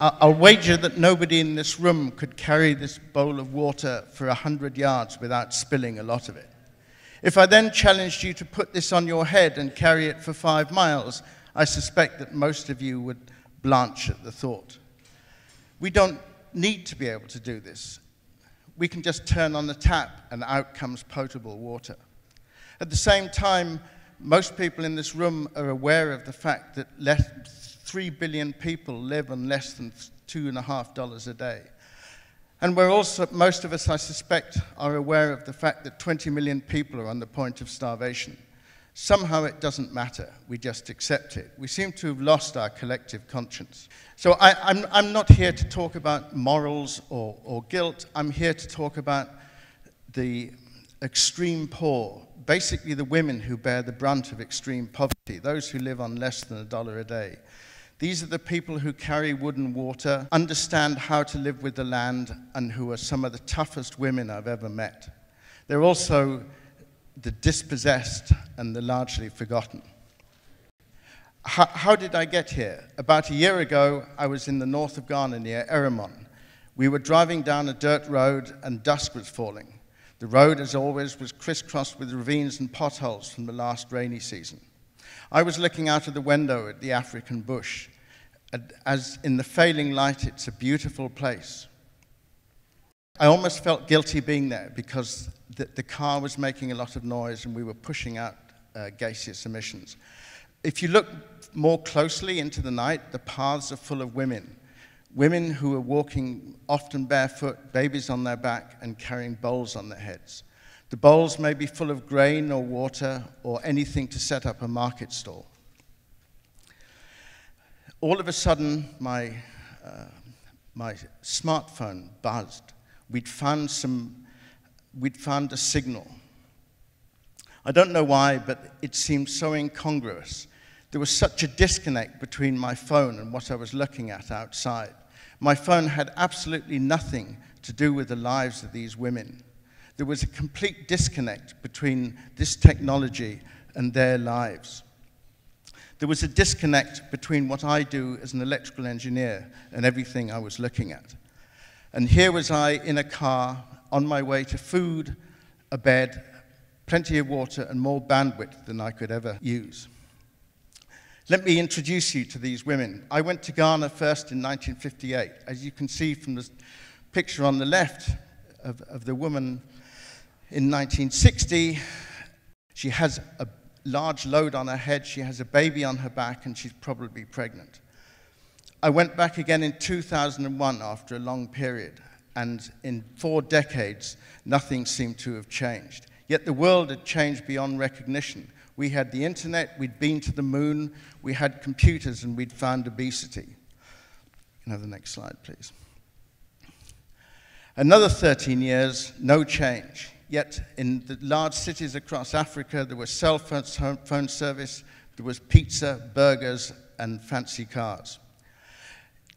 I'll wager that nobody in this room could carry this bowl of water for 100 yards without spilling a lot of it. If I then challenged you to put this on your head and carry it for 5 miles, I suspect that most of you would blanch at the thought. We don't need to be able to do this. We can just turn on the tap and out comes potable water. At the same time, most people in this room are aware of the fact that 3 billion people live on less than $2.50 a day. And we're also, most of us, I suspect, are aware of the fact that 20 million people are on the point of starvation. Somehow it doesn't matter, we just accept it. We seem to have lost our collective conscience. So I'm not here to talk about morals or guilt, I'm here to talk about the extreme poor, basically the women who bear the brunt of extreme poverty, those who live on less than $1 a day. These are the people who carry wood and water, understand how to live with the land, and who are some of the toughest women I've ever met. They're also the dispossessed and the largely forgotten. How did I get here? About a year ago, I was in the north of Ghana near Erimon. We were driving down a dirt road and dusk was falling. The road, as always, was crisscrossed with ravines and potholes from the last rainy season. I was looking out of the window at the African bush. As in the failing light, it's a beautiful place. I almost felt guilty being there because the car was making a lot of noise and we were pushing out gaseous emissions. If you look more closely into the night, the paths are full of women. Women who are walking often barefoot, babies on their back, and carrying bowls on their heads. The bowls may be full of grain or water or anything to set up a market stall. All of a sudden, my smartphone buzzed. We'd found a signal. I don't know why, but it seemed so incongruous. There was such a disconnect between my phone and what I was looking at outside. My phone had absolutely nothing to do with the lives of these women. There was a complete disconnect between this technology and their lives. There was a disconnect between what I do as an electrical engineer and everything I was looking at. And here was I in a car on my way to food, a bed, plenty of water, and more bandwidth than I could ever use. Let me introduce you to these women. I went to Ghana first in 1958. As you can see from the picture on the left of the woman in 1960, she has a large load on her head, she has a baby on her back, and she's probably pregnant. I went back again in 2001 after a long period, and in 4 decades, nothing seemed to have changed. Yet the world had changed beyond recognition. We had the internet, we'd been to the moon, we had computers, and we'd found obesity. You can have the next slide, please. Another 13 years, no change. Yet in the large cities across Africa, there was cell phone service, there was pizza, burgers, and fancy cars.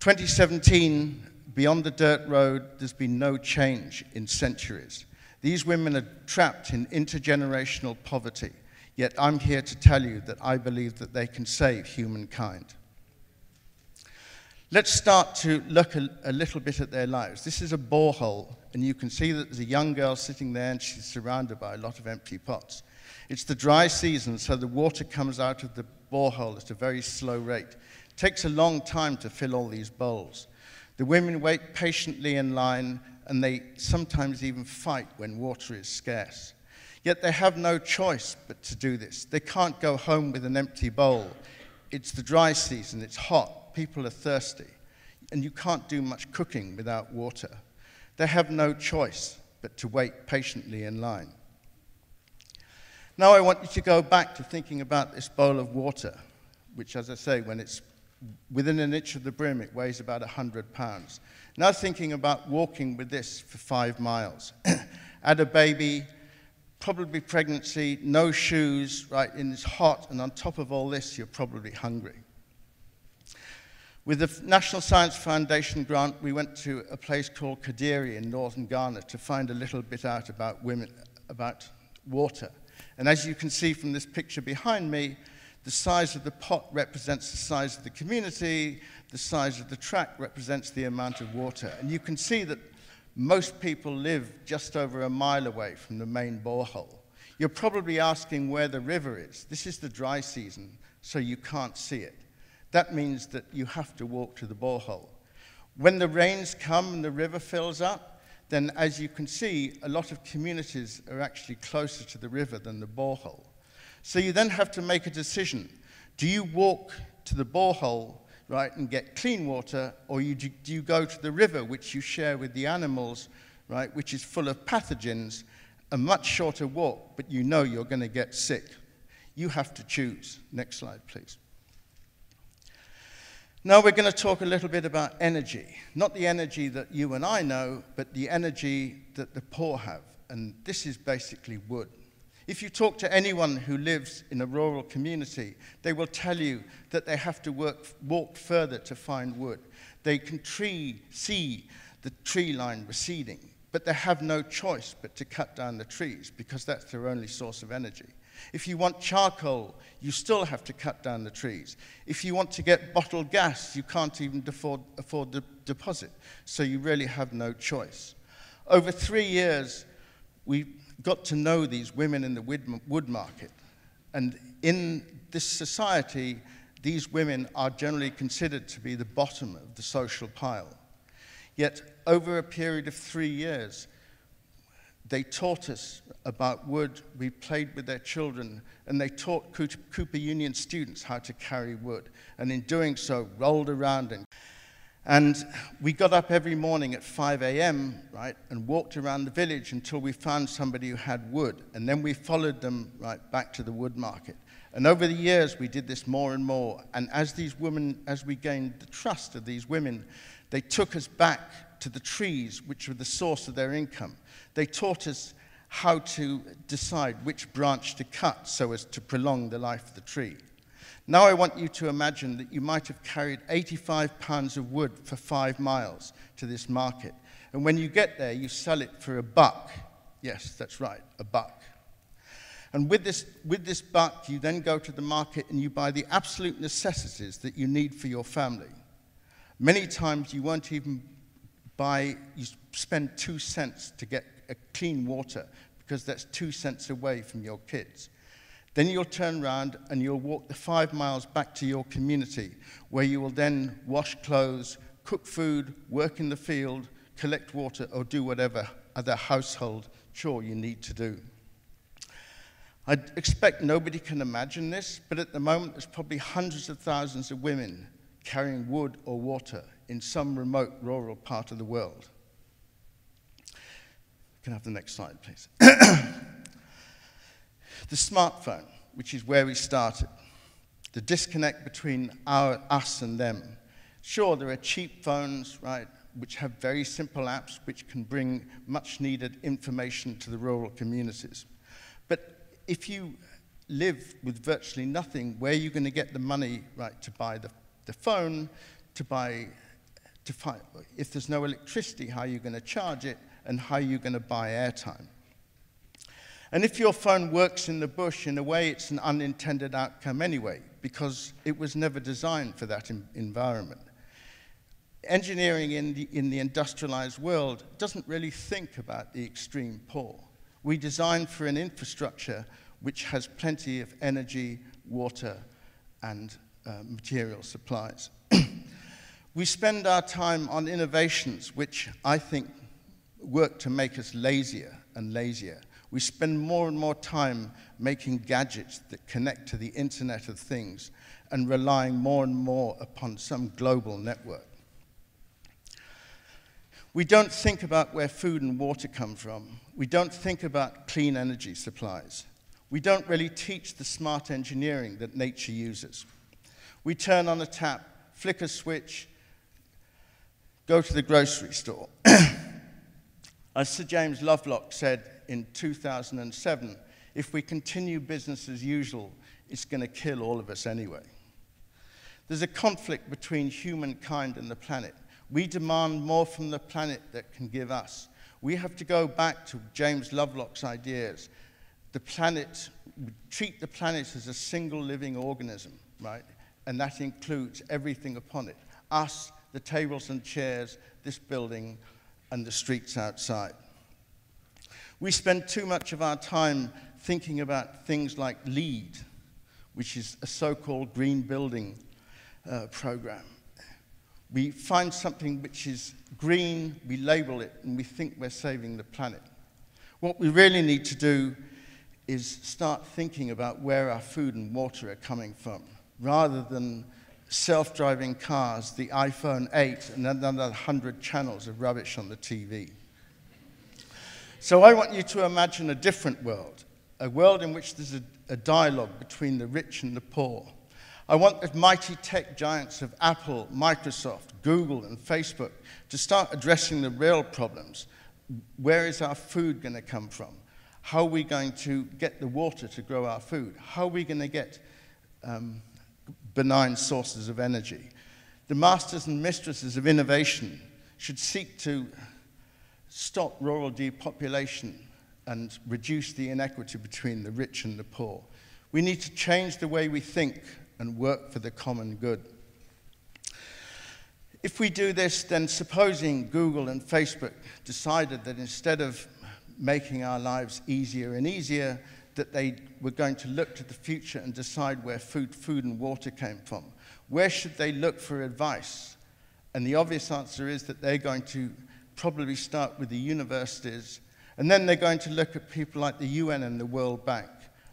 2017, beyond the dirt road, there's been no change in centuries. These women are trapped in intergenerational poverty, yet I'm here to tell you that I believe that they can save humankind. Let's start to look a little bit at their lives. This is a borehole, and you can see that there's a young girl sitting there and she's surrounded by a lot of empty pots. It's the dry season, so the water comes out of the borehole at a very slow rate. It takes a long time to fill all these bowls. The women wait patiently in line, and they sometimes even fight when water is scarce. Yet they have no choice but to do this. They can't go home with an empty bowl. It's the dry season, it's hot, people are thirsty, and you can't do much cooking without water. They have no choice but to wait patiently in line. Now I want you to go back to thinking about this bowl of water, which, as I say, when it's within an inch of the brim, it weighs about 100 pounds. Now thinking about walking with this for 5 miles. Add a baby, probably pregnancy, no shoes, right, and it's hot, and on top of all this, you're probably hungry. With the National Science Foundation grant, we went to a place called Kabira in northern Ghana to find a little bit out about women, about water. And as you can see from this picture behind me, The size of the pot represents the size of the community. The size of the tract represents the amount of water. And you can see that most people live just over a mile away from the main borehole. You're probably asking where the river is. This is the dry season, so you can't see it. That means that you have to walk to the borehole. When the rains come and the river fills up, then as you can see, a lot of communities are actually closer to the river than the borehole. So you then have to make a decision. Do you walk to the borehole, right, and get clean water, or do you go to the river, which you share with the animals, right, which is full of pathogens, a much shorter walk, but you know you're going to get sick? You have to choose. Next slide, please. Now we're going to talk a little bit about energy. Not the energy that you and I know, but the energy that the poor have. And this is basically wood. If you talk to anyone who lives in a rural community, they will tell you that they have to walk further to find wood. They can see the tree line receding, but they have no choice but to cut down the trees because that's their only source of energy. If you want charcoal, you still have to cut down the trees. If you want to get bottled gas, you can't even afford the deposit, so you really have no choice. Over 3 years, we got to know these women in the wood market, and in this society, these women are generally considered to be the bottom of the social pile. Yet, over a period of 3 years, they taught us about wood, we played with their children, and they taught CooperUnion students how to carry wood, and in doing so, rolled around. And we got up every morning at 5 a.m., right, and walked around the village until we found somebody who had wood, and then we followed them, right, back to the wood market. And over the years, we did this more and more, and as we gained the trust of these women, they took us back to the trees, which were the source of their income. They taught us how to decide which branch to cut so as to prolong the life of the tree. Now I want you to imagine that you might have carried 85 pounds of wood for 5 miles to this market. And when you get there, you sell it for $1. Yes, that's right, $1. And with this buck, you then go to the market and you buy the absolute necessities that you need for your family. Many times you won't even you spend 2 cents to get a clean water because that's 2 cents away from your kids. Then you'll turn around and you'll walk the 5 miles back to your community where you will then wash clothes, cook food, work in the field, collect water, or do whatever other household chore you need to do. I expect nobody can imagine this, but at the moment there's probably hundreds of thousands of women carrying wood or water in some remote rural part of the world. Can I have the next slide, please? The smartphone, which is where we started. The disconnect between us and them. Sure, there are cheap phones, right, which have very simple apps which can bring much needed information to the rural communities. But if you live with virtually nothing, where are you going to get the money, right, to buy the phone, if there's no electricity, how are you going to charge it, and how are you going to buy airtime? And if your phone works in the bush, in a way, it's an unintended outcome anyway, because it was never designed for that environment. Engineering in the industrialized world doesn't really think about the extreme poor. We design for an infrastructure which has plenty of energy, water, and material supplies. We spend our time on innovations which I think work to make us lazier and lazier. We spend more and more time making gadgets that connect to the Internet of Things and relying more and more upon some global network. We don't think about where food and water come from. We don't think about clean energy supplies. We don't really teach the smart engineering that nature uses. We turn on a tap, flick a switch, go to the grocery store. As Sir James Lovelock said in 2007, if we continue business as usual, it's going to kill all of us anyway. There's a conflict between humankind and the planet. We demand more from the planet that can give us. We have to go back to James Lovelock's ideas. The planet we treat the planet as a single living organism, right? And that includes everything upon it. Us, the tables and chairs, this building, and the streets outside. We spend too much of our time thinking about things like LEED, which is a so-called green building program. We find something which is green, we label it, and we think we're saving the planet. What we really need to do is start thinking about where our food and water are coming from, rather than self-driving cars, the iPhone 8, and another 100 channels of rubbish on the TV. So I want you to imagine a different world, a world in which there's a dialogue between the rich and the poor. I want the mighty tech giants of Apple, Microsoft, Google, and Facebook to start addressing the real problems. Where is our food going to come from? How are we going to get the water to grow our food? How are we going to get benign sources of energy? The masters and mistresses of innovation should seek to stop rural depopulation and reduce the inequity between the rich and the poor. We need to change the way we think and work for the common good. If we do this, then supposing Google and Facebook decided that instead of making our lives easier and easier, that they were going to look to the future and decide where food and water came from. Where should they look for advice? And the obvious answer is that they're going to probably start with the universities, and then they're going to look at people like the UN and the World Bank.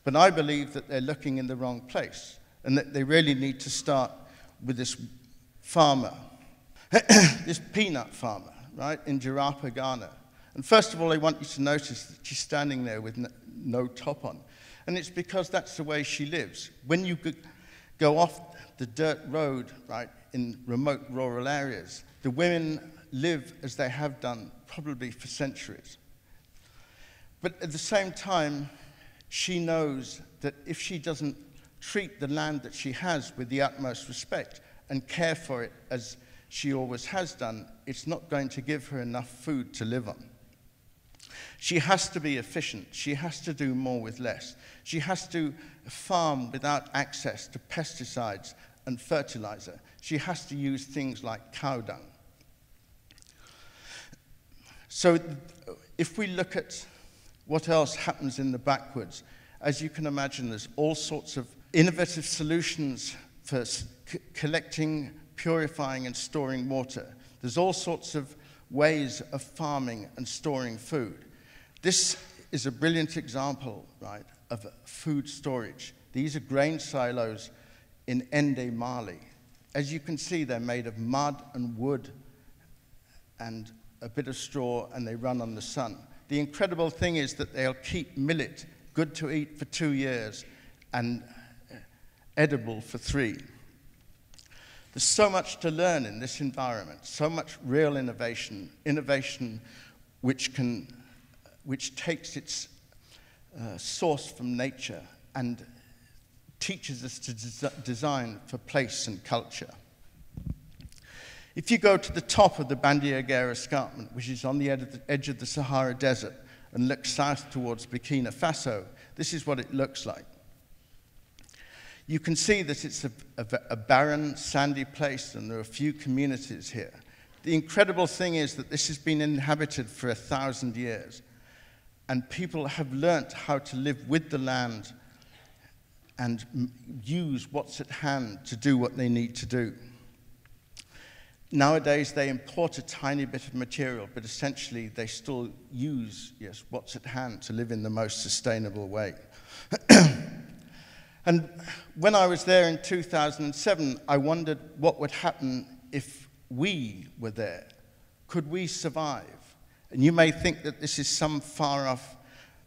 But I believe that they're looking in the wrong place, and that they really need to start with this farmer, this peanut farmer, right, in Jarapa, Ghana. And first of all, I want you to notice that she's standing there with no top on. And it's because that's the way she lives. When you go off the dirt road, right, in remote rural areas, the women live as they have done probably for centuries. But at the same time, she knows that if she doesn't treat the land that she has with the utmost respect and care for it as she always has done, it's not going to give her enough food to live on. She has to be efficient. She has to do more with less. She has to farm without access to pesticides and fertilizer. She has to use things like cow dung. So if we look at what else happens in the backwoods, as you can imagine, there's all sorts of innovative solutions for collecting, purifying, and storing water. There's all sorts of ways of farming and storing food. This is a brilliant example, right, of food storage. These are grain silos in Ende, Mali. As you can see, they're made of mud and wood and a bit of straw, and they run on the sun. The incredible thing is that they'll keep millet good to eat for 2 years and edible for 3. There's so much to learn in this environment, so much real innovation which takes its source from nature and teaches us to design for place and culture. If you go to the top of the Bandiagara escarpment, which is on the edge of the Sahara Desert, and look south towards Bikinafaso, this is what it looks like. You can see that it's a barren, sandy place, and there are a few communities here. The incredible thing is that this has been inhabited for 1,000 years, and people have learnt how to live with the land and use what's at hand to do what they need to do. Nowadays, they import a tiny bit of material, but essentially they still use, yes, what's at hand to live in the most sustainable way. And when I was there in 2007, I wondered what would happen if we were there. Could we survive? And you may think that this is some far-off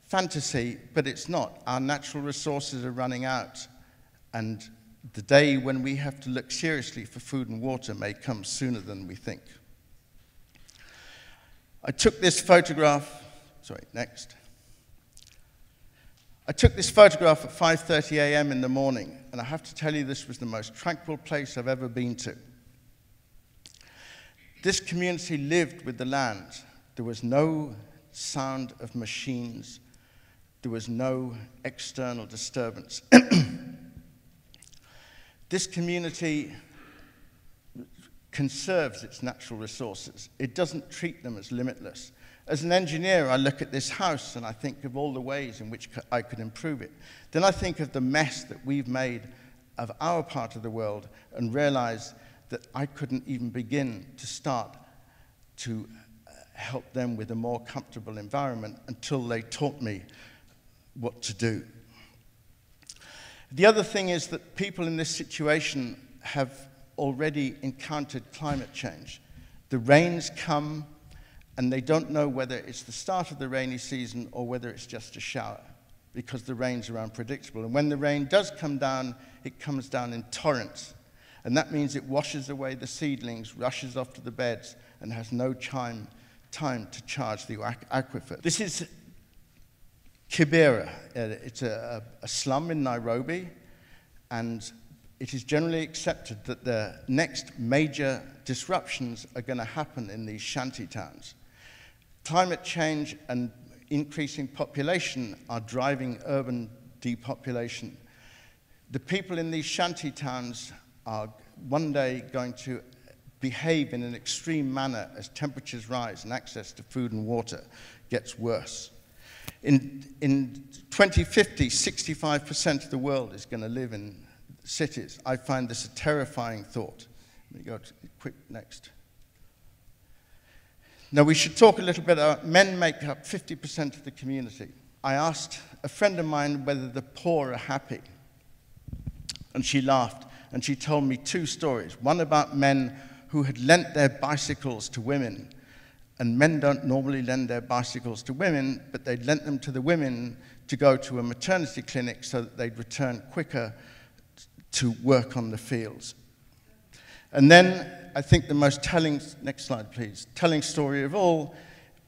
fantasy, but it's not. Our natural resources are running out, and the day when we have to look seriously for food and water may come sooner than we think. I took this photograph, I took this photograph at 5:30 a.m. in the morning, and I have to tell you this was the most tranquil place I've ever been to. This community lived with the land. There was no sound of machines. there was no external disturbance. This community conserves its natural resources. It doesn't treat them as limitless. As an engineer, I look at this house and I think of all the ways in which I could improve it. Then I think of the mess that we've made of our part of the world and realize that I couldn't even begin to start to help them with a more comfortable environment until they taught me what to do. The other thing is that people in this situation have already encountered climate change. The rains come, and they don't know whether it's the start of the rainy season or whether it's just a shower, because the rains are unpredictable. And when the rain does come down, it comes down in torrents. And that means it washes away the seedlings, rushes off to the beds, and has no time to charge the aquifer. This is Kabira. It's a slum in Nairobi, and it is generally accepted that the next major disruptions are going to happen in these shanty towns. Climate change and increasing population are driving urban depopulation. The people in these shanty towns are one day going to behave in an extreme manner as temperatures rise and access to food and water gets worse. In 2050, 65% of the world is going to live in cities. I find this a terrifying thought. Let me go quick next. Now, we should talk a little bit about men make up 50% of the community. I asked a friend of mine whether the poor are happy, and she laughed, and she told me two stories. One about men who had lent their bicycles to women, and men don't normally lend their bicycles to women, but they'd lent them to the women to go to a maternity clinic so that they'd return quicker to work on the fields. And then I think the most telling, next slide please, telling story of all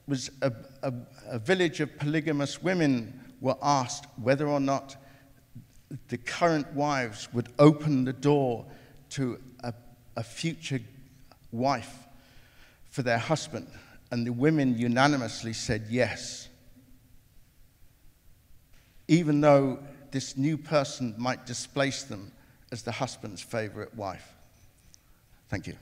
was a village of polygamous women were asked whether or not the current wives would open the door to a future wife for their husband. And the women unanimously said yes, even though this new person might displace them as the husband's favorite wife. Thank you.